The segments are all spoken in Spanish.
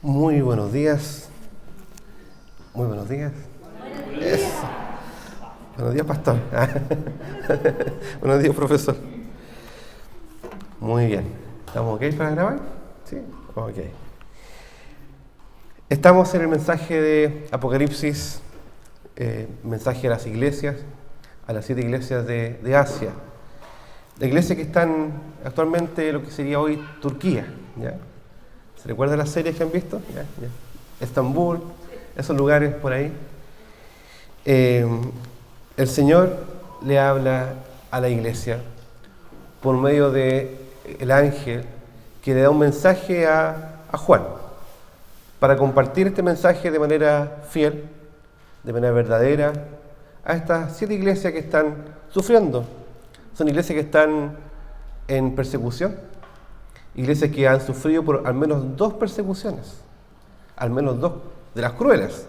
Muy buenos días. Muy buenos días. Eso. Buenos días, pastor. Buenos días, profesor. Muy bien. ¿Estamos ok para grabar? Sí. Ok. Estamos en el mensaje de Apocalipsis, mensaje a las iglesias, a las 7 iglesias de Asia. La iglesia que están actualmente lo que sería hoy Turquía, ¿ya? ¿Se recuerdan las series que han visto? ¿Ya? Estambul, esos lugares por ahí. El Señor le habla a la iglesia por medio del ángel que le da un mensaje a Juan para compartir este mensaje de manera fiel, de manera verdadera, a estas 7 iglesias que están sufriendo. Son iglesias que están en persecución, iglesias que han sufrido por al menos 2 persecuciones, al menos 2, de las crueles,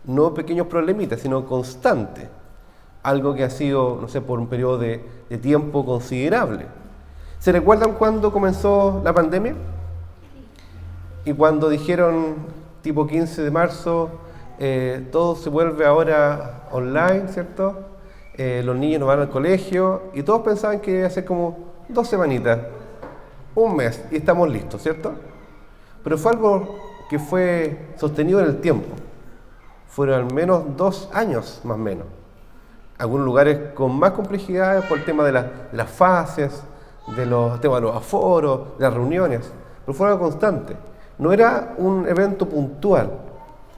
no pequeños problemitas, sino constante, algo que ha sido, no sé, por un periodo de tiempo considerable. ¿Se recuerdan cuando comenzó la pandemia? Y cuando dijeron, tipo 15 de marzo, todo se vuelve ahora online, ¿cierto? Los niños no van al colegio, y todos pensaban que iba a ser como 2 semanitas, un mes, y estamos listos, ¿cierto? Pero fue algo que fue sostenido en el tiempo. Fueron al menos 2 años, más o menos. Algunos lugares con más complejidades por el tema de las fases, de los temas de los aforos, de las reuniones, pero fue algo constante. No era un evento puntual,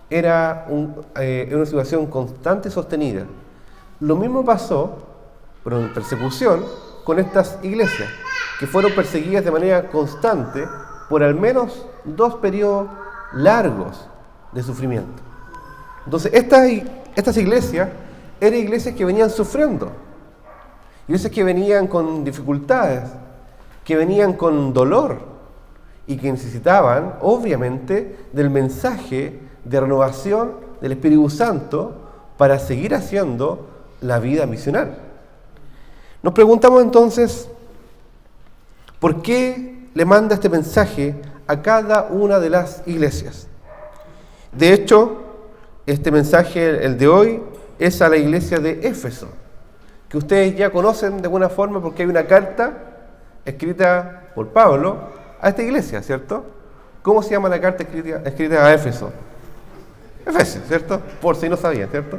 era una situación constante y sostenida. Lo mismo pasó, pero en persecución, con estas iglesias, que fueron perseguidas de manera constante por al menos 2 periodos largos de sufrimiento. Entonces, estas iglesias eran iglesias que venían sufriendo, iglesias que venían con dificultades, que venían con dolor y que necesitaban, obviamente, del mensaje de renovación del Espíritu Santo para seguir haciendo la vida misional. Nos preguntamos entonces, ¿por qué le manda este mensaje a cada una de las iglesias? De hecho, este mensaje, el de hoy, es a la iglesia de Éfeso, que ustedes ya conocen de alguna forma porque hay una carta escrita por Pablo a esta iglesia, ¿cierto? ¿Cómo se llama la carta escrita a Éfeso? Efesios, ¿cierto? Por si no sabían, ¿cierto?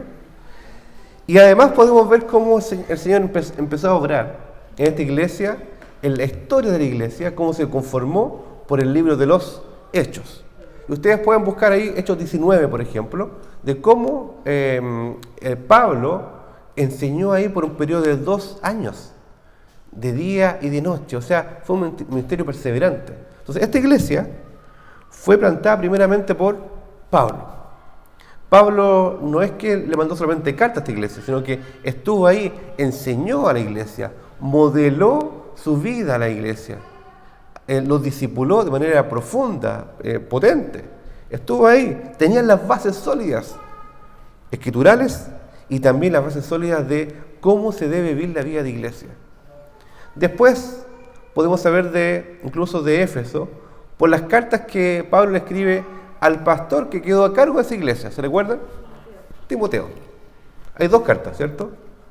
Y además podemos ver cómo el Señor empezó a obrar en esta iglesia, en la historia de la iglesia, cómo se conformó por el libro de los Hechos. Y ustedes pueden buscar ahí Hechos 19, por ejemplo, de cómo Pablo enseñó ahí por un periodo de 2 años, de día y de noche. O sea, fue un ministerio perseverante. Entonces, esta iglesia fue plantada primeramente por Pablo. Pablo no es que le mandó solamente cartas a esta iglesia, sino que estuvo ahí, enseñó a la iglesia, modeló su vida a la iglesia, los discipuló de manera profunda, potente. Estuvo ahí, tenía las bases sólidas, escriturales, y también las bases sólidas de cómo se debe vivir la vida de iglesia. Después podemos saber incluso de Éfeso, por las cartas que Pablo le escribe al pastor que quedó a cargo de esa iglesia. ¿Se recuerdan? Timoteo. Hay 2 cartas, ¿cierto?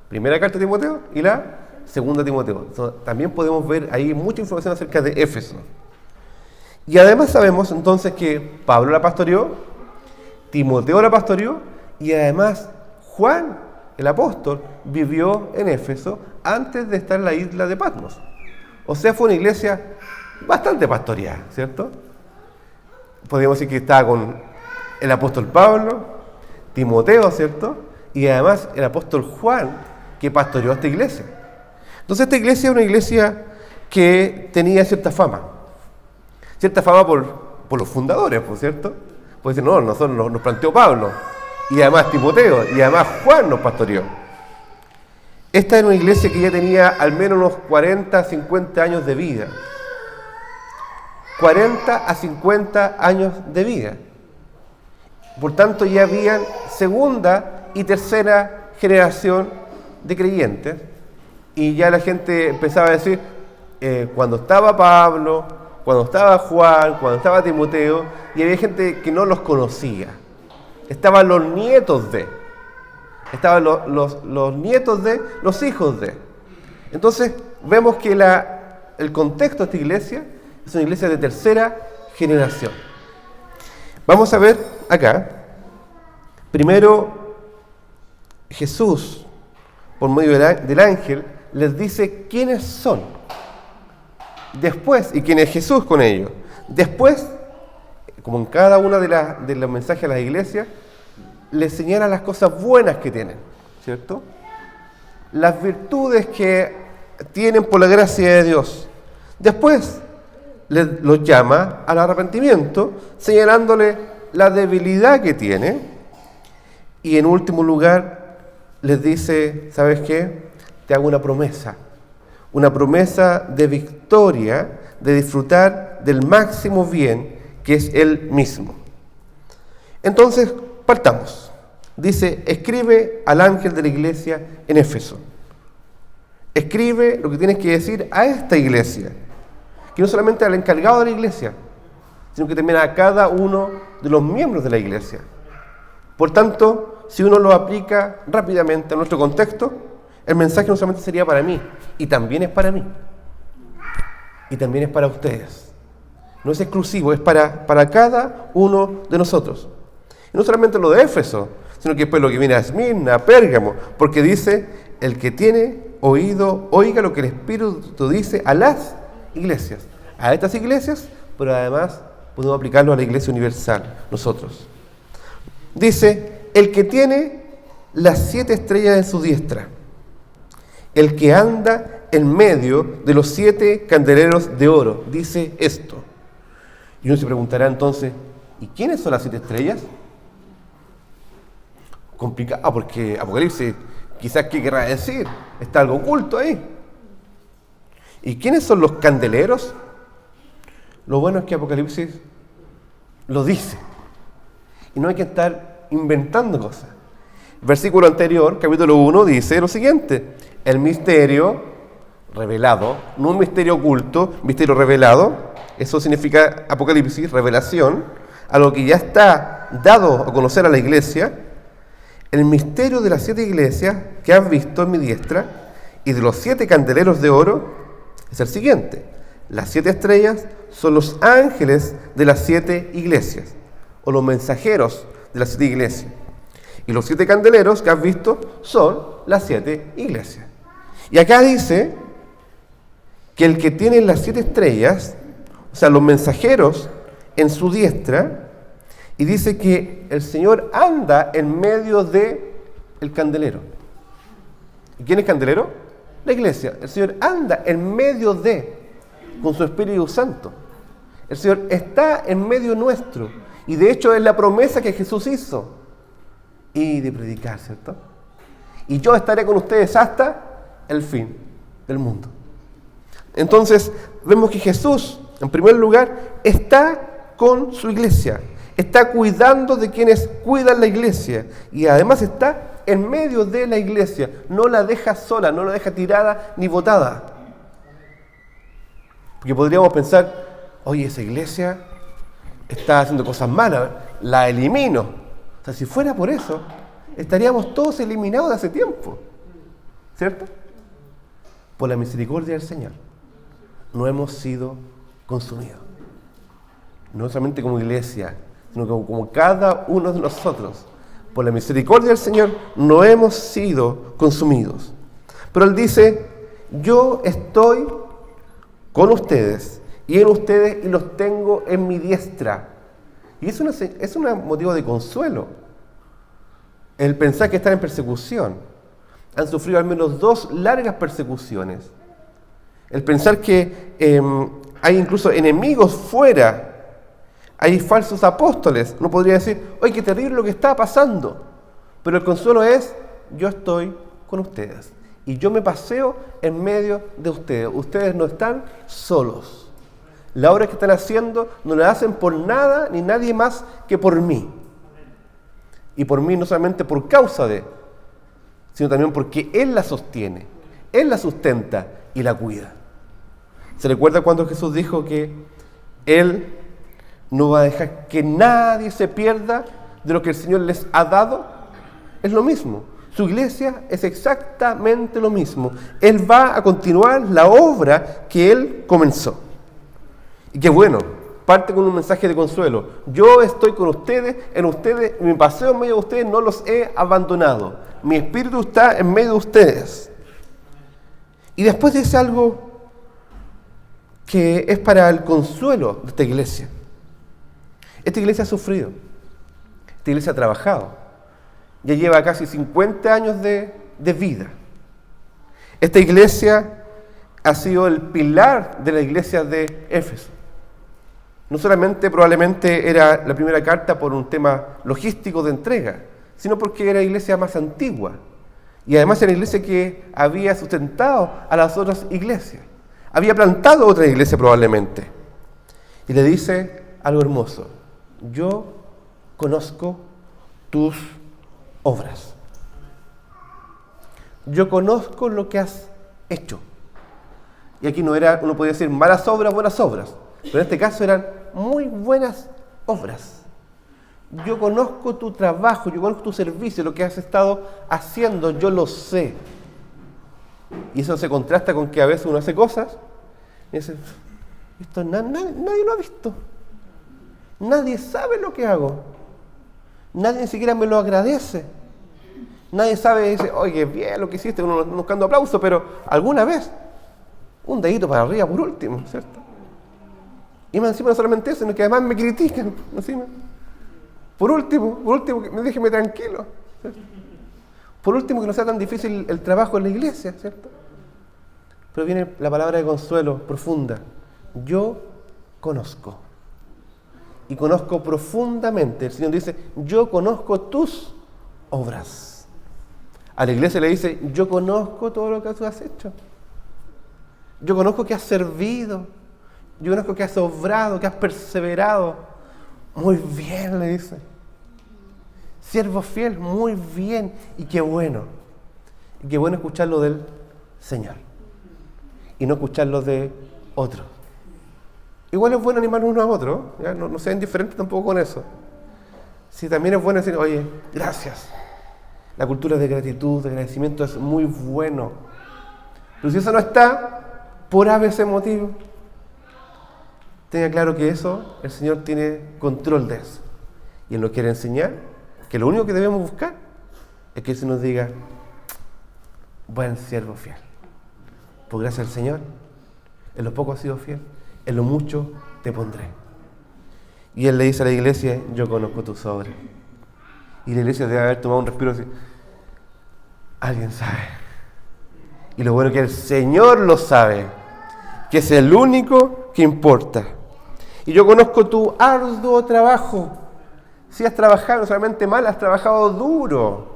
Primera carta de Timoteo y la segunda de Timoteo. También podemos ver ahí mucha información acerca de Éfeso. Y además sabemos entonces que Pablo la pastoreó, Timoteo la pastoreó, y además Juan, el apóstol, vivió en Éfeso antes de estar en la isla de Patmos. O sea, fue una iglesia bastante pastoreada, ¿cierto? Podríamos decir que estaba con el apóstol Pablo, Timoteo, ¿cierto? Y además el apóstol Juan, que pastoreó a esta iglesia. Entonces esta iglesia es una iglesia que tenía cierta fama por los fundadores, ¿por cierto? Puede decir, no, nosotros nos planteó Pablo, y además Timoteo, y además Juan nos pastoreó. Esta era una iglesia que ya tenía al menos unos 40, 50 años de vida. 40 a 50 años de vida. Por tanto, ya habían segunda y tercera generación de creyentes, y ya la gente empezaba a decir, cuando estaba Pablo, cuando estaba Juan, cuando estaba Timoteo, y había gente que no los conocía. Estaban los nietos de, estaban los nietos de, los hijos de. Entonces, vemos que el contexto de esta iglesia es una iglesia de tercera generación. Vamos a ver acá, primero, Jesús, por medio del ángel, les dice quiénes son. Después, y quién es Jesús con ellos. Después, como en cada una de los mensajes a las iglesias, les señala las cosas buenas que tienen, ¿cierto? Las virtudes que tienen por la gracia de Dios. Después, los llama al arrepentimiento, señalándole la debilidad que tiene. Y en último lugar, les dice, ¿sabes qué? Te hago una promesa de victoria, de disfrutar del máximo bien que es Él mismo. Entonces, partamos. Dice, escribe al ángel de la iglesia en Éfeso. Escribe lo que tienes que decir a esta iglesia, que no solamente al encargado de la iglesia, sino que también a cada uno de los miembros de la iglesia. Por tanto, si uno lo aplica rápidamente a nuestro contexto, el mensaje no solamente sería para mí, y también es para mí, y también es para ustedes. No es exclusivo, es para cada uno de nosotros. Y no solamente lo de Éfeso, sino que después lo que viene a Esmirna, a Pérgamo, porque dice, el que tiene oído, oiga lo que el Espíritu dice a las iglesias. A estas iglesias, pero además podemos aplicarlo a la iglesia universal, nosotros. Dice, el que tiene las 7 estrellas en su diestra, el que anda en medio de los 7 candeleros de oro, dice esto. Y uno se preguntará entonces, ¿y quiénes son las 7 estrellas? Complicado, porque Apocalipsis, quizás qué querrá decir, está algo oculto ahí. ¿Y quiénes son los candeleros? Lo bueno es que Apocalipsis lo dice. Y no hay que estar inventando cosas. El versículo anterior, capítulo 1, dice lo siguiente. El misterio revelado, no un misterio oculto, misterio revelado. Eso significa Apocalipsis, revelación, algo que ya está dado a conocer a la iglesia. El misterio de las 7 iglesias que has visto en mi diestra y de los 7 candeleros de oro es el siguiente. Las 7 estrellas son los ángeles de las 7 iglesias, o los mensajeros de las 7 iglesias. Y los 7 candeleros que has visto son las 7 iglesias. Y acá dice que el que tiene las 7 estrellas, o sea, los mensajeros en su diestra, y dice que el Señor anda en medio del candelero. ¿Y quién es candelero? La iglesia. El Señor anda en medio con su Espíritu Santo. El Señor está en medio nuestro. Y de hecho es la promesa que Jesús hizo. Y de predicar, ¿cierto? Y yo estaré con ustedes hasta el fin del mundo. Entonces, vemos que Jesús, en primer lugar, está con su iglesia. Está cuidando de quienes cuidan la iglesia. Y además está en medio de la iglesia. No la deja sola, no la deja tirada ni botada. Porque podríamos pensar, oye, esa iglesia está haciendo cosas malas, la elimino. O sea, si fuera por eso, estaríamos todos eliminados de hace tiempo. ¿Cierto? Por la misericordia del Señor, no hemos sido consumidos. No solamente como iglesia, sino como cada uno de nosotros. Por la misericordia del Señor, no hemos sido consumidos. Pero Él dice, yo estoy con ustedes y en ustedes y los tengo en mi diestra. Y es un motivo de consuelo. El pensar que están en persecución. Han sufrido al menos 2 largas persecuciones. El pensar que hay incluso enemigos fuera. Hay falsos apóstoles. Uno podría decir, oye, qué terrible lo que está pasando. Pero el consuelo es, yo estoy con ustedes. Y yo me paseo en medio de ustedes. Ustedes no están solos. La obra que están haciendo no la hacen por nada ni nadie más que por mí. Y por mí no solamente por causa de, sino también porque Él la sostiene, Él la sustenta y la cuida. ¿Se recuerda cuando Jesús dijo que Él no va a dejar que nadie se pierda de lo que el Señor les ha dado. Es lo mismo. Su iglesia es exactamente lo mismo. Él va a continuar la obra que Él comenzó. Y qué bueno, parte con un mensaje de consuelo. Yo estoy con ustedes, en ustedes, mi paseo en medio de ustedes no los he abandonado. Mi espíritu está en medio de ustedes. Y después dice algo que es para el consuelo de esta iglesia. Esta iglesia ha sufrido, esta iglesia ha trabajado, ya lleva casi 50 años de vida. Esta iglesia ha sido el pilar de la iglesia de Éfeso. No solamente probablemente era la primera carta por un tema logístico de entrega, sino porque era la iglesia más antigua. Y además era la iglesia que había sustentado a las otras iglesias. Había plantado otra iglesia probablemente. Y le dice algo hermoso. Yo conozco tus obras. Yo conozco lo que has hecho. Y aquí no era, uno podía decir malas obras, buenas obras. Pero en este caso eran muy buenas obras. Yo conozco tu trabajo, yo conozco tu servicio, lo que has estado haciendo, yo lo sé. Y eso se contrasta con que a veces uno hace cosas y dice, esto nadie lo ha visto. Nadie sabe lo que hago. Nadie ni siquiera me lo agradece. Nadie sabe, dice, oye, bien lo que hiciste, uno buscando aplauso, pero alguna vez, un dedito para arriba por último, ¿cierto? Y más encima no solamente eso, sino que además me critican, encima. Por último, déjeme tranquilo, ¿cierto? Por último, que no sea tan difícil el trabajo en la iglesia, ¿cierto? Pero viene la palabra de consuelo profunda. Yo conozco. Y conozco profundamente. El Señor dice, yo conozco tus obras. A la iglesia le dice, yo conozco todo lo que tú has hecho. Yo conozco que has servido. Yo conozco que has obrado, que has perseverado. Muy bien, le dice. Siervo fiel, muy bien. Y qué bueno. Y qué bueno escucharlo del Señor. Y no escucharlo de otros. Igual es bueno animar uno a otro, ¿ya? No sean indiferentes tampoco con eso. Sí, también es bueno decir, oye, gracias. La cultura de gratitud, de agradecimiento es muy bueno. Pero si eso no está, por ese motivo, tenga claro que eso, el Señor tiene control de eso. Y Él nos quiere enseñar que lo único que debemos buscar es que Él se nos diga, buen siervo fiel. Por gracia al Señor, en lo poco has sido fiel. En lo mucho te pondré. Y Él le dice a la iglesia, yo conozco tus obras. Y la iglesia debe haber tomado un respiro así. Alguien sabe. Y lo bueno es que el Señor lo sabe, que es el único que importa. Y yo conozco tu arduo trabajo. Si has trabajado no solamente mal, has trabajado duro.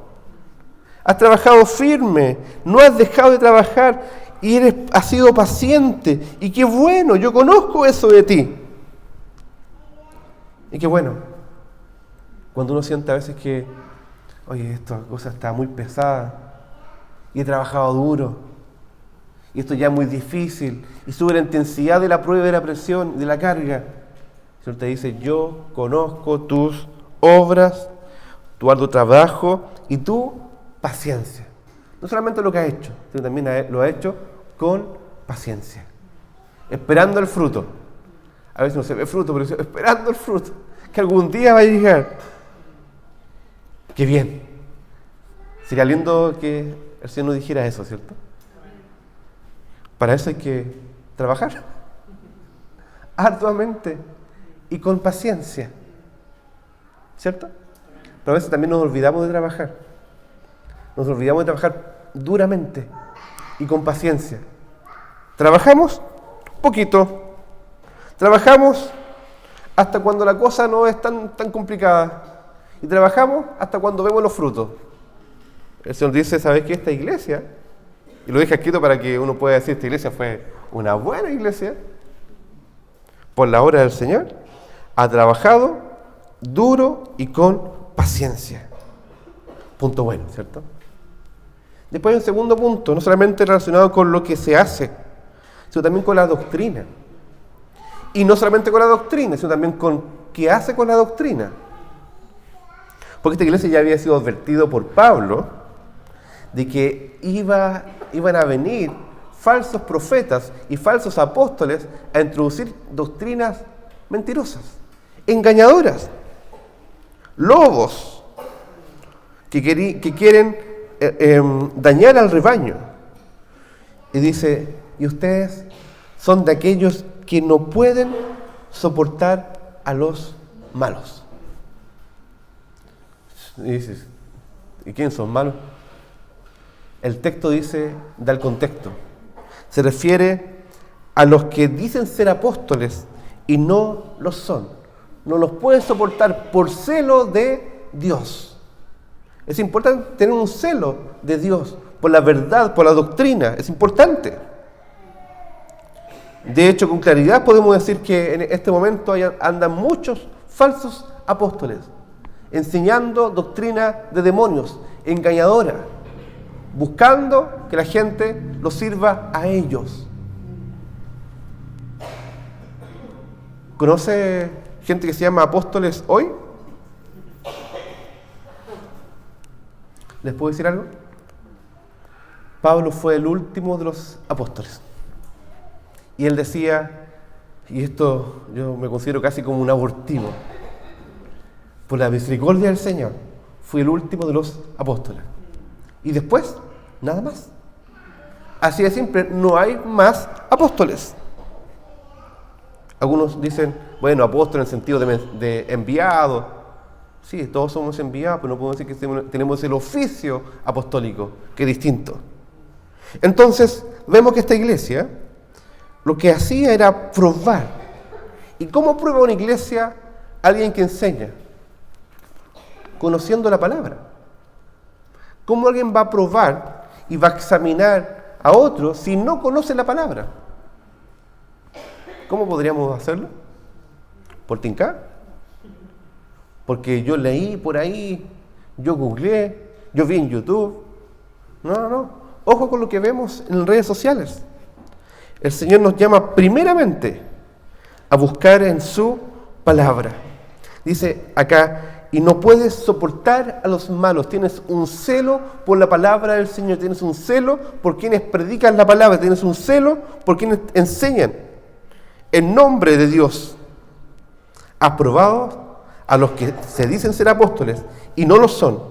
Has trabajado firme. No has dejado de trabajar. Y has sido paciente. Y qué bueno, yo conozco eso de ti. Y qué bueno. Cuando uno siente a veces que, oye, esta cosa está muy pesada. Y he trabajado duro. Y esto ya es muy difícil. Y sube la intensidad de la prueba, de la presión, de la carga. El Señor te dice, yo conozco tus obras, tu arduo trabajo y tu paciencia. No solamente lo que has hecho, sino también lo has hecho con paciencia. Esperando el fruto. A veces no se ve fruto, pero esperando el fruto. Que algún día va a llegar. ¡Qué bien! Sería lindo que el Señor nos dijera eso, ¿cierto? Para eso hay que trabajar. Arduamente y con paciencia. ¿Cierto? Pero a veces también nos olvidamos de trabajar. Nos olvidamos de trabajar duramente y con paciencia. Trabajamos poquito. Trabajamos hasta cuando la cosa no es tan complicada. Y trabajamos hasta cuando vemos los frutos. El Señor dice, ¿sabes qué? Esta iglesia, y lo deja escrito para que uno pueda decir, esta iglesia fue una buena iglesia, por la obra del Señor, ha trabajado duro y con paciencia. Punto bueno, ¿cierto? Después hay un segundo punto, no solamente relacionado con lo que se hace, sino también con la doctrina. Y no solamente con la doctrina, sino también con qué hace con la doctrina. Porque esta iglesia ya había sido advertido por Pablo de que iban a venir falsos profetas y falsos apóstoles a introducir doctrinas mentirosas, engañadoras, lobos que quieren dañar al rebaño. Y dice, y ustedes son de aquellos que no pueden soportar a los malos. Y dices, ¿y quién son malos? El texto dice, da el contexto. Se refiere a los que dicen ser apóstoles y no lo son. No los pueden soportar por celo de Dios. Es importante tener un celo de Dios por la verdad, por la doctrina. Es importante. De hecho, con claridad podemos decir que en este momento andan muchos falsos apóstoles enseñando doctrina de demonios, engañadora, buscando que la gente los sirva a ellos. ¿Conoce gente que se llama apóstoles hoy? ¿Les puedo decir algo? Pablo fue el último de los apóstoles. Y él decía, y esto yo me considero casi como un abortivo, por la misericordia del Señor, fui el último de los apóstoles. Y después, nada más. Así de simple, no hay más apóstoles. Algunos dicen, bueno, apóstol en el sentido de enviado. Sí, todos somos enviados, pero no podemos decir que tenemos el oficio apostólico, que es distinto. Entonces, vemos que esta iglesia lo que hacía era probar. ¿Y cómo prueba una iglesia alguien que enseña? Conociendo la palabra. ¿Cómo alguien va a probar y va a examinar a otro si no conoce la palabra? ¿Cómo podríamos hacerlo? ¿Por tincar? Porque yo leí por ahí, yo googleé, yo vi en YouTube. No. Ojo con lo que vemos en redes sociales. El Señor nos llama primeramente a buscar en su palabra. Dice acá, y no puedes soportar a los malos. Tienes un celo por la palabra del Señor. Tienes un celo por quienes predican la palabra. Tienes un celo por quienes enseñan en nombre de Dios. Has probado a los que se dicen ser apóstoles y no lo son.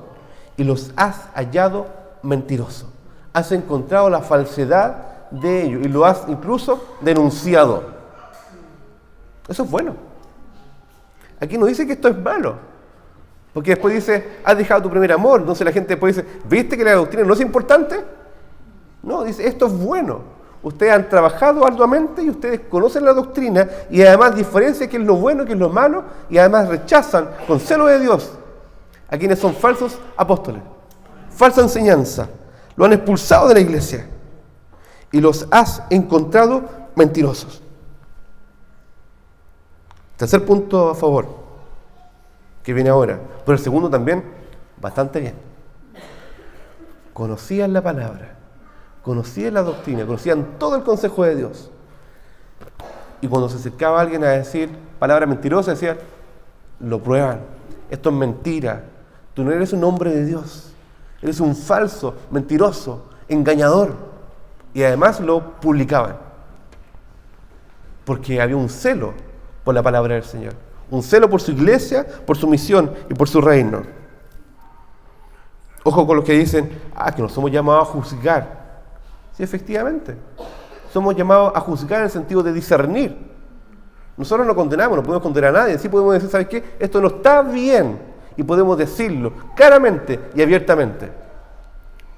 Y los has hallado mentirosos. Has encontrado la falsedad de ellos y lo has incluso denunciado. Eso es bueno. Aquí no dice que esto es malo, porque después dice, has dejado tu primer amor. Entonces la gente después dice, ¿viste que la doctrina no es importante? No, dice, esto es bueno. Ustedes han trabajado arduamente y ustedes conocen la doctrina y además diferencian qué es lo bueno y qué es lo malo y además rechazan con celo de Dios a quienes son falsos apóstoles, falsa enseñanza. Lo han expulsado de la iglesia y los has encontrado mentirosos. Tercer punto a favor, que viene ahora, pero el segundo también, bastante bien. Conocían la palabra, conocían la doctrina, conocían todo el consejo de Dios. Y cuando se acercaba alguien a decir palabras mentirosas, decían, lo prueban, esto es mentira, tú no eres un hombre de Dios, eres un falso, mentiroso, engañador. Y además lo publicaban, porque había un celo por la palabra del Señor, un celo por su iglesia, por su misión y por su reino. Ojo con los que dicen, que nos somos llamados a juzgar. Sí, efectivamente, somos llamados a juzgar en el sentido de discernir. Nosotros no condenamos, no podemos condenar a nadie, sí podemos decir, ¿sabes qué? Esto no está bien, y podemos decirlo claramente y abiertamente.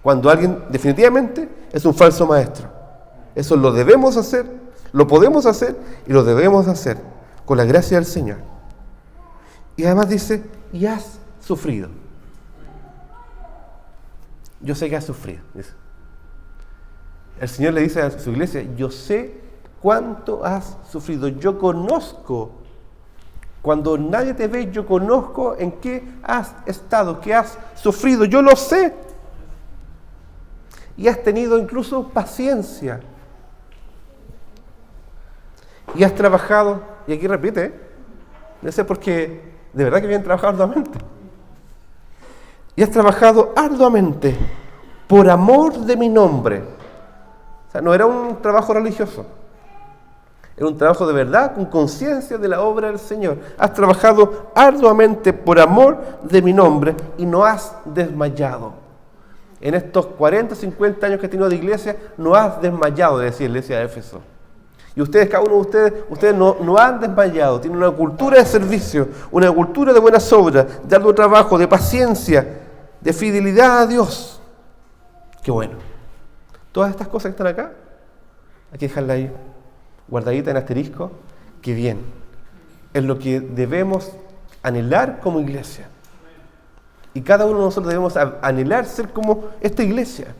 Cuando alguien definitivamente es un falso maestro. Eso lo debemos hacer, lo podemos hacer y lo debemos hacer con la gracia del Señor. Y además dice, y has sufrido. Yo sé que has sufrido. Dice. El Señor le dice a su iglesia, yo sé cuánto has sufrido. Yo conozco, cuando nadie te ve, yo conozco en qué has estado, qué has sufrido. Yo lo sé. Y has tenido incluso paciencia. y has trabajado, y aquí repite, no sé porque de verdad que bien trabajado arduamente. Y has trabajado arduamente por amor de mi nombre. O sea, no era un trabajo religioso. Era un trabajo de verdad, con conciencia de la obra del Señor. Has trabajado arduamente por amor de mi nombre y no has desmayado. En estos 40, 50 años que he tenido de iglesia, no has desmayado, decía la iglesia de Éfeso. Y ustedes, cada uno de ustedes no han desmayado. Tienen una cultura de servicio, una cultura de buenas obras, de arduo trabajo, de paciencia, de fidelidad a Dios. Qué bueno. Todas estas cosas que están acá, hay que dejarlas ahí, guardadita en asterisco. Qué bien. Es lo que debemos anhelar como iglesia. Y cada uno de nosotros debemos anhelar ser como esta iglesia.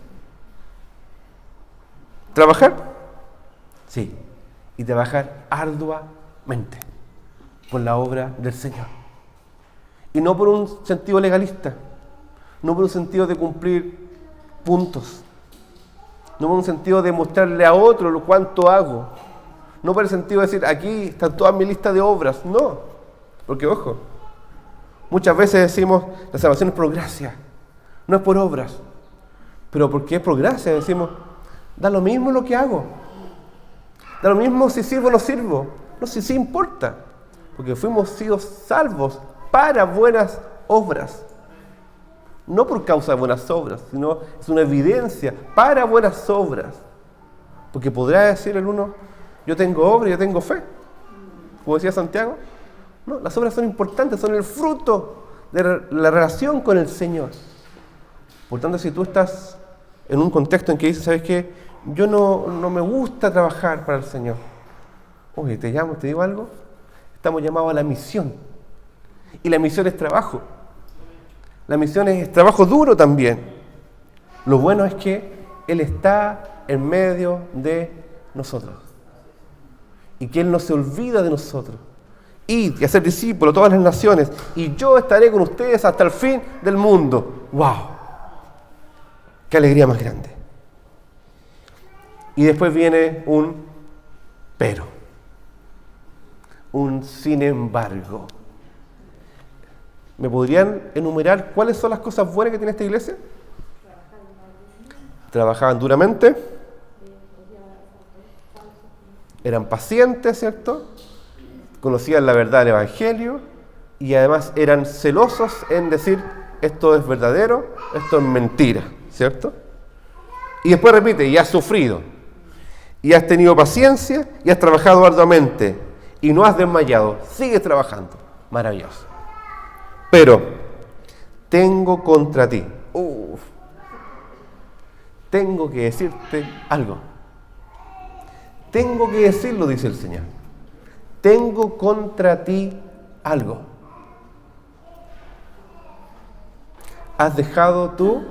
¿Trabajar? Sí. Y trabajar arduamente por la obra del Señor. Y no por un sentido legalista, no por un sentido de cumplir puntos, no por un sentido de mostrarle a otro lo cuánto hago, no por el sentido de decir, aquí están todas mis listas de obras, no, porque ojo, muchas veces decimos, la salvación es por gracia, no es por obras, pero porque es por gracia, decimos, da lo mismo lo que hago, da lo mismo si sirvo o no sirvo, no, sí importa, porque fuimos sido salvos para buenas obras. No por causa de buenas obras, sino es una evidencia para buenas obras. Porque podrá decir el uno, yo tengo obra, yo tengo fe. Como decía Santiago. No, las obras son importantes, son el fruto de la relación con el Señor. Por tanto, si tú estás en un contexto en que dices, ¿sabes qué? Yo no me gusta trabajar para el Señor. Oye, te digo algo. Estamos llamados a la misión. Y la misión es trabajo. La misión es trabajo duro también. Lo bueno es que Él está en medio de nosotros. Y que Él no se olvida de nosotros. Id y hacer discípulos a todas las naciones. Y yo estaré con ustedes hasta el fin del mundo. ¡Wow! ¡Qué alegría más grande! Y después viene un pero. Un sin embargo. ¿Me podrían enumerar cuáles son las cosas buenas que tiene esta iglesia? Trabajaban duramente, eran pacientes, ¿cierto? Conocían la verdad del Evangelio y además eran celosos en decir esto es verdadero, esto es mentira, ¿cierto? Y después repite, y has sufrido, y has tenido paciencia, y has trabajado arduamente, y no has desmayado, sigues trabajando. Maravilloso. Pero tengo contra ti, tengo que decirte algo. Tengo que decirlo, dice el Señor. Tengo contra ti algo. Has dejado tu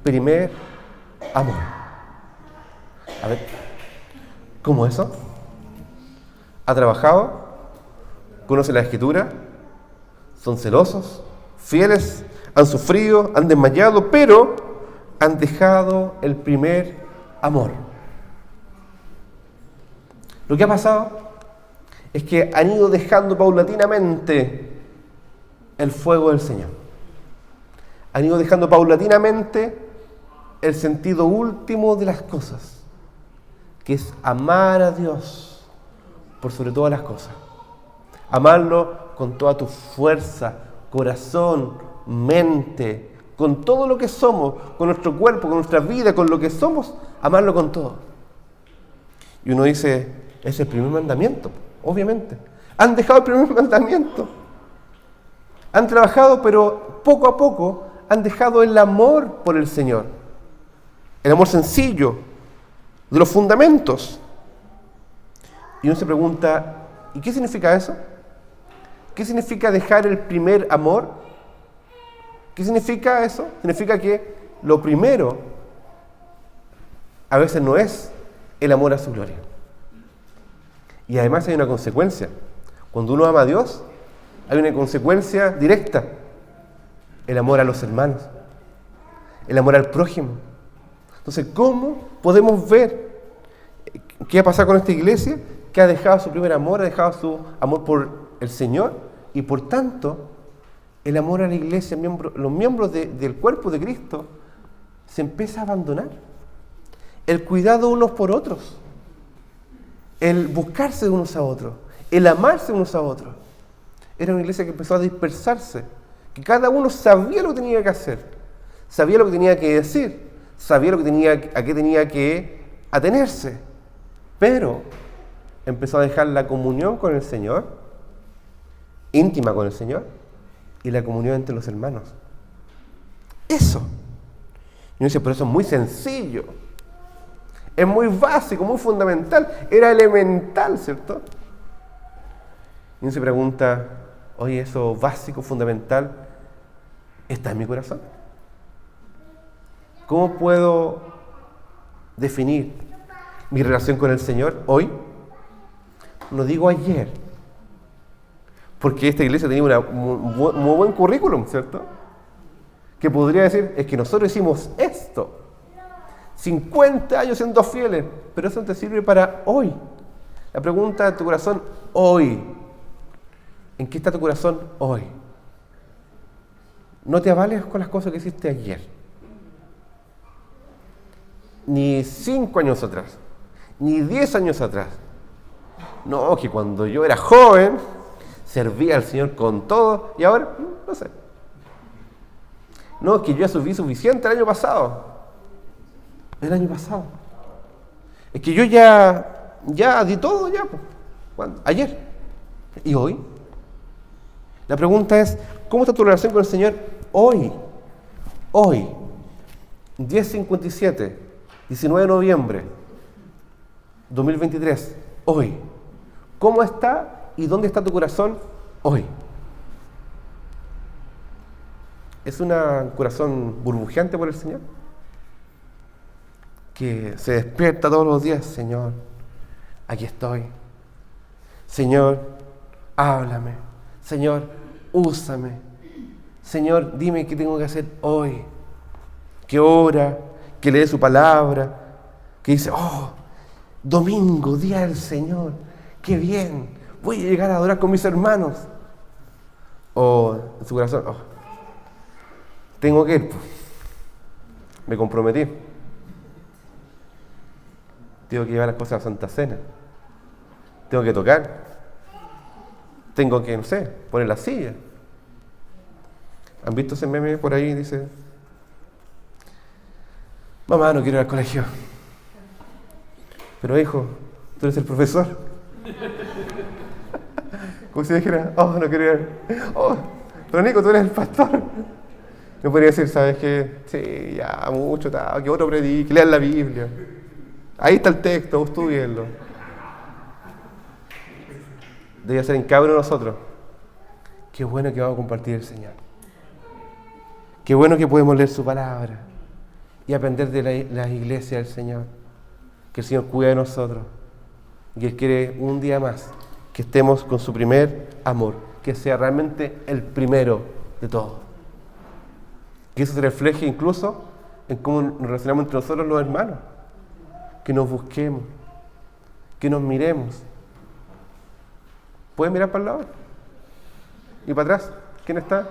primer amor. A ver, ¿cómo eso? ¿Ha trabajado? ¿Conoce la Escritura? Son celosos, fieles, han sufrido, han desmayado, pero han dejado el primer amor. Lo que ha pasado es que han ido dejando paulatinamente el fuego del Señor. Han ido dejando paulatinamente el sentido último de las cosas, que es amar a Dios por sobre todas las cosas. Amarlo con toda tu fuerza, corazón, mente, con todo lo que somos, con nuestro cuerpo, con nuestra vida, con lo que somos, amarlo con todo. Y uno dice, es el primer mandamiento, obviamente. Han dejado el primer mandamiento. Han trabajado, pero poco a poco han dejado el amor por el Señor. El amor sencillo, de los fundamentos. Y uno se pregunta, ¿y qué significa eso? ¿Qué significa dejar el primer amor? ¿Qué significa eso? Significa que lo primero a veces no es el amor a su gloria. Y además hay una consecuencia. Cuando uno ama a Dios, hay una consecuencia directa. El amor a los hermanos. El amor al prójimo. Entonces, ¿cómo podemos ver qué ha pasado con esta iglesia? que ha dejado su primer amor, ha dejado su amor por el Señor, y por tanto, el amor a la iglesia, los miembros del cuerpo de Cristo, se empieza a abandonar. El cuidado unos por otros, el buscarse unos a otros, el amarse unos a otros. Era una iglesia que empezó a dispersarse, que cada uno sabía lo que tenía que hacer, sabía lo que tenía que decir, sabía a qué tenía que atenerse, pero empezó a dejar la comunión con el Señor, íntima con el Señor, y la comunión entre los hermanos. Eso. Y uno dice, pero eso es muy sencillo, es muy básico, muy fundamental, era elemental, ¿cierto? Y uno se pregunta, oye, eso básico, fundamental, ¿está en mi corazón? ¿Cómo puedo definir mi relación con el Señor hoy? No digo ayer, porque esta iglesia tenía un muy buen currículum, ¿cierto? Que podría decir, es que nosotros hicimos esto, 50 años siendo fieles, pero eso no te sirve para hoy. La pregunta de tu corazón hoy, ¿en qué está tu corazón hoy? No te avales con las cosas que hiciste ayer, ni 5 años atrás, ni 10 años atrás. No, que cuando yo era joven servía al Señor con todo y ahora, no sé. No, que yo ya subí suficiente el año pasado. El año pasado. Es que yo ya di todo ya. ¿Cuándo? Ayer. ¿Y hoy? La pregunta es, ¿cómo está tu relación con el Señor hoy? Hoy. 10:57, 19 de noviembre 2023. Hoy. ¿Cómo está y dónde está tu corazón hoy? ¿Es un corazón burbujeante por el Señor? Que se despierta todos los días, Señor, aquí estoy. Señor, háblame. Señor, úsame. Señor, dime qué tengo que hacer hoy. Que ora, que lee su palabra, que dice, oh, domingo, día del Señor, qué bien, voy a llegar a adorar con mis hermanos. O en su corazón, oh, tengo que ir, me comprometí. Tengo que llevar las cosas a Santa Cena. Tengo que tocar. Tengo que, no sé, poner la silla. ¿Han visto ese meme por ahí? Dice, mamá, no quiero ir al colegio. Pero hijo, tú eres el profesor. Como si dijera, oh, no quiero ir. Oh, pero Nico, tú eres el pastor. No podría decir, ¿sabes qué? Sí, ya, mucho, que otro predique, lean la Biblia. Ahí está el texto, estudienlo. Debe ser en cada uno de nosotros. Qué bueno que vamos a compartir el Señor. Qué bueno que podemos leer su palabra y aprender de la iglesia del Señor. Que el Señor cuida de nosotros. Y Él quiere un día más que estemos con su primer amor, que sea realmente el primero de todo. Que eso se refleje incluso en cómo nos relacionamos entre nosotros los hermanos. Que nos busquemos, que nos miremos. ¿Pueden mirar para el lado? ¿Y para atrás? ¿Quién está?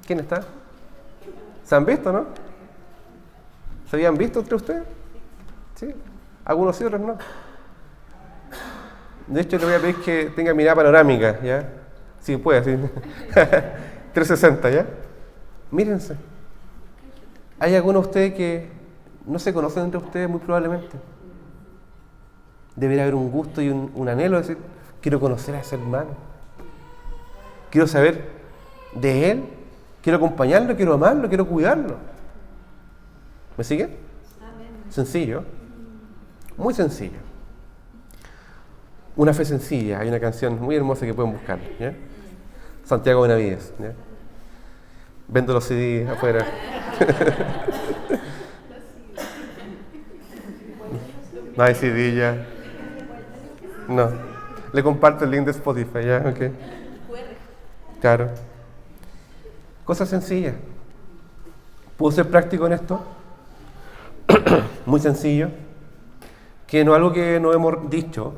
¿Quién está? ¿Se han visto, no? ¿Se habían visto entre ustedes? ¿Sí? Algunos sí, otros no. De hecho, le voy a pedir que tenga mirada panorámica, ¿ya? Sí, puede, sí. 360, ¿ya? Mírense. ¿Hay algunos de ustedes que no se conocen entre ustedes muy probablemente? Debería haber un gusto y un anhelo de decir, quiero conocer a ese hermano. Quiero saber de él, quiero acompañarlo, quiero amarlo, quiero cuidarlo. ¿Me siguen? Sencillo. Muy sencillo. Una fe sencilla. Hay una canción muy hermosa que pueden buscar, ¿ya? Santiago Benavides, ¿ya? Vendo los CDs afuera. No hay CD ya. No. Le comparto el link de Spotify, ¿ya? Ok. Claro. Cosa sencilla. ¿Puedo ser práctico en esto? Muy sencillo. que no es algo que no hemos dicho,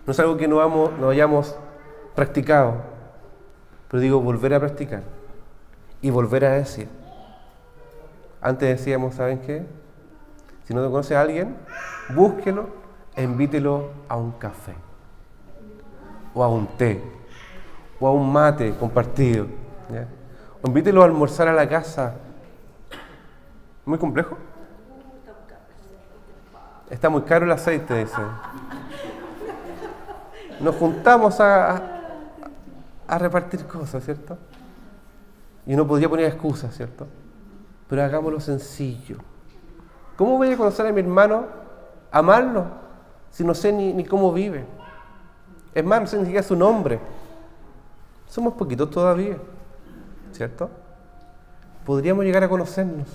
no es algo que no hayamos practicado, pero digo volver a practicar y volver a decir. Antes decíamos, ¿saben qué? Si no te conoce a alguien, búsquelo e invítelo a un café, o a un té, o a un mate compartido, ¿ya? O invítelo a almorzar a la casa. ¿Muy complejo? Está muy caro el aceite, dice. Nos juntamos a repartir cosas, ¿cierto? Y uno podría poner excusas, ¿cierto? Pero hagámoslo sencillo. ¿Cómo voy a conocer a mi hermano, amarlo, si no sé ni cómo vive? Es más, no sé ni siquiera su nombre. Somos poquitos todavía, ¿cierto? Podríamos llegar a conocernos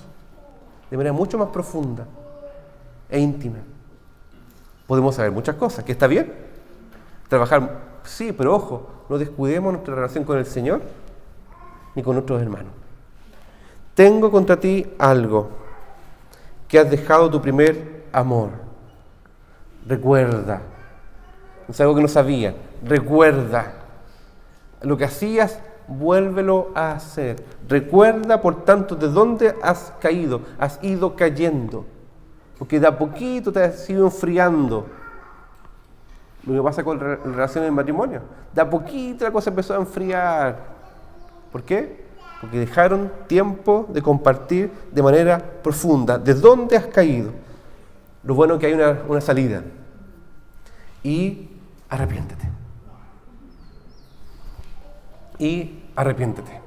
de manera mucho más profunda e íntima. Podemos saber muchas cosas, que está bien. Trabajar, sí, pero ojo, no descuidemos nuestra relación con el Señor ni con nuestros hermanos. Tengo contra ti algo, que has dejado tu primer amor. Recuerda. Es algo que no sabía. Recuerda. Lo que hacías, vuélvelo a hacer. Recuerda, por tanto, de dónde has caído, has ido cayendo. Porque de a poquito te has ido enfriando. Lo que pasa con relaciones en matrimonio. De a poquito la cosa empezó a enfriar. ¿Por qué? Porque dejaron tiempo de compartir de manera profunda. ¿De dónde has caído? Lo bueno es que hay una salida. Y arrepiéntete. Y arrepiéntete.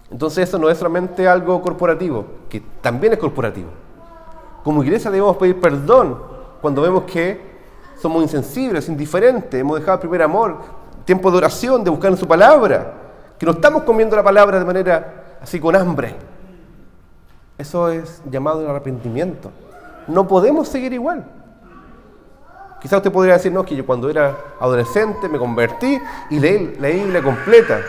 Entonces eso no es solamente algo corporativo, que también es corporativo. Como iglesia debemos pedir perdón cuando vemos que somos insensibles, indiferentes, hemos dejado el primer amor, tiempo de oración, de buscar en su palabra, que no estamos comiendo la palabra de manera así con hambre. Eso es llamado al arrepentimiento. No podemos seguir igual. Quizás usted podría decir, no, que yo cuando era adolescente me convertí y leí la Biblia completa.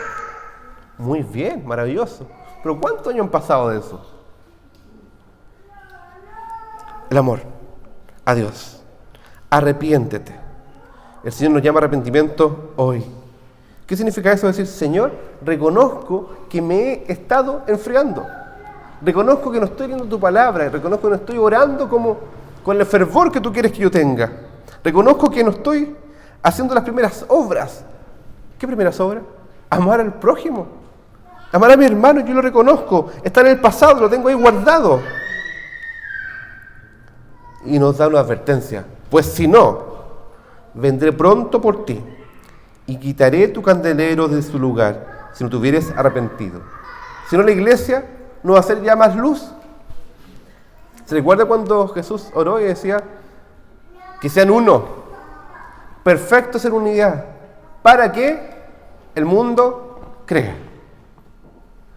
Muy bien, maravilloso. Pero ¿cuántos años han pasado de eso? El amor a Dios. Arrepiéntete. El Señor nos llama arrepentimiento hoy. ¿Qué significa eso? Decir, Señor, reconozco que me he estado enfriando. Reconozco que no estoy leyendo tu palabra. Reconozco que no estoy orando con el fervor que tú quieres que yo tenga. Reconozco que no estoy haciendo las primeras obras. ¿Qué primeras obras? Amar al prójimo. Amar a mi hermano, yo lo reconozco. Está en el pasado, lo tengo ahí guardado. Y nos da una advertencia. Pues si no, vendré pronto por ti y quitaré tu candelero de su lugar, si no te hubieres arrepentido. Si no, la iglesia no va a ser ya más luz. ¿Se recuerda cuando Jesús oró y decía que sean uno, perfectos en unidad, para que el mundo crea?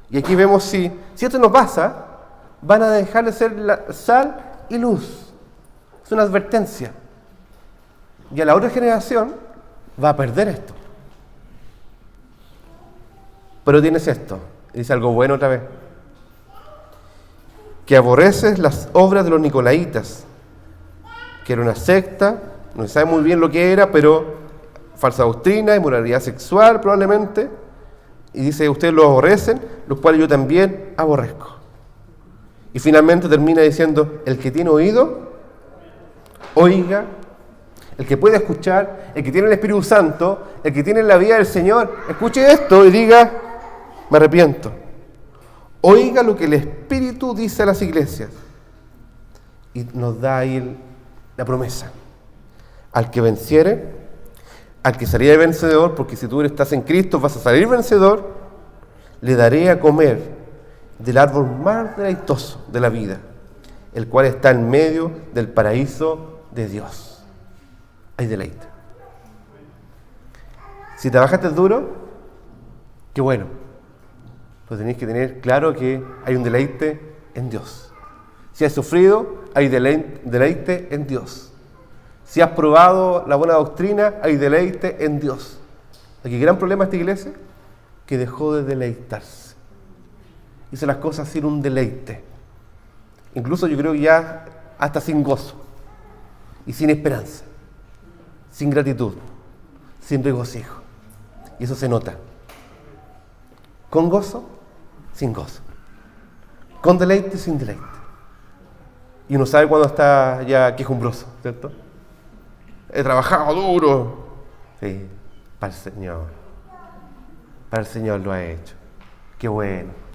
Y aquí vemos si esto no pasa, van a dejar de ser la sal y luz. Es una advertencia. Y a la otra generación va a perder esto. Pero tienes esto. Y dice algo bueno otra vez. Que aborreces las obras de los nicolaitas, que era una secta, no se sabe muy bien lo que era, pero falsa doctrina, inmoralidad sexual probablemente. Y dice, ustedes lo aborrecen, los cuales yo también aborrezco. Y finalmente termina diciendo, el que tiene oído, oiga. El que puede escuchar, el que tiene el Espíritu Santo, el que tiene la vida del Señor, escuche esto y diga, me arrepiento. Oiga lo que el Espíritu dice a las iglesias. Y nos da ahí la promesa. Al que venciere, al que saliere vencedor, porque si tú estás en Cristo vas a salir vencedor, le daré a comer del árbol más deleitoso de la vida, el cual está en medio del paraíso de Dios. Hay deleite. Si trabajaste duro, qué bueno. Pero tenéis que tener claro que hay un deleite en Dios. Si has sufrido, hay deleite en Dios. Si has probado la buena doctrina, hay deleite en Dios. Aquí el gran problema de esta iglesia, que dejó de deleitarse. Hizo las cosas sin un deleite. Incluso yo creo que ya hasta sin gozo. y sin esperanza, sin gratitud, sin regocijo. Y eso se nota. Con gozo, sin gozo. Con deleite, sin deleite. Y uno sabe cuando está ya quejumbroso, ¿cierto? He trabajado duro. Sí, para el Señor. Para el Señor lo ha hecho. Qué bueno.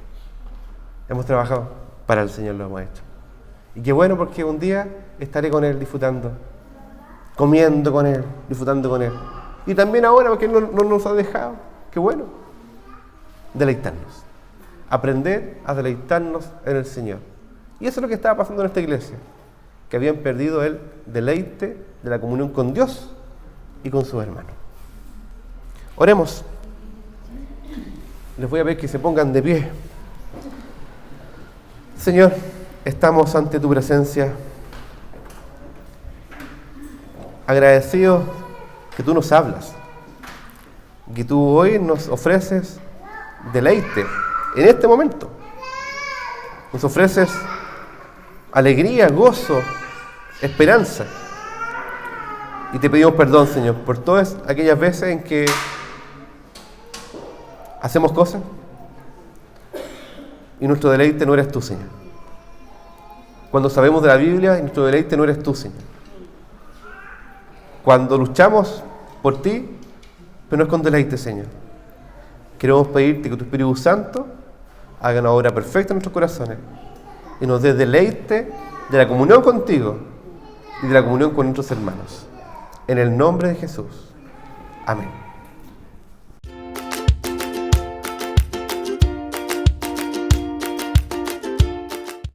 Hemos trabajado, para el Señor lo hemos hecho. Y qué bueno, porque un día estaré con Él disfrutando, comiendo con Él, disfrutando con Él. Y también ahora, porque Él no nos ha dejado. Qué bueno. Deleitarnos. Aprender a deleitarnos en el Señor. Y eso es lo que estaba pasando en esta iglesia, que habían perdido el deleite de la comunión con Dios y con sus hermanos. Oremos. Les voy a pedir que se pongan de pie. Señor, estamos ante tu presencia, agradecidos que tú nos hablas, que tú hoy nos ofreces deleite en este momento. Nos ofreces alegría, gozo, esperanza. Y te pedimos perdón, Señor, por todas aquellas veces en que hacemos cosas y nuestro deleite no eres tú, Señor. Cuando sabemos de la Biblia y nuestro deleite no eres tú, Señor. Cuando luchamos por ti, pero no es con deleite, Señor. Queremos pedirte que tu Espíritu Santo haga una obra perfecta en nuestros corazones y nos dé deleite de la comunión contigo y de la comunión con nuestros hermanos. En el nombre de Jesús. Amén.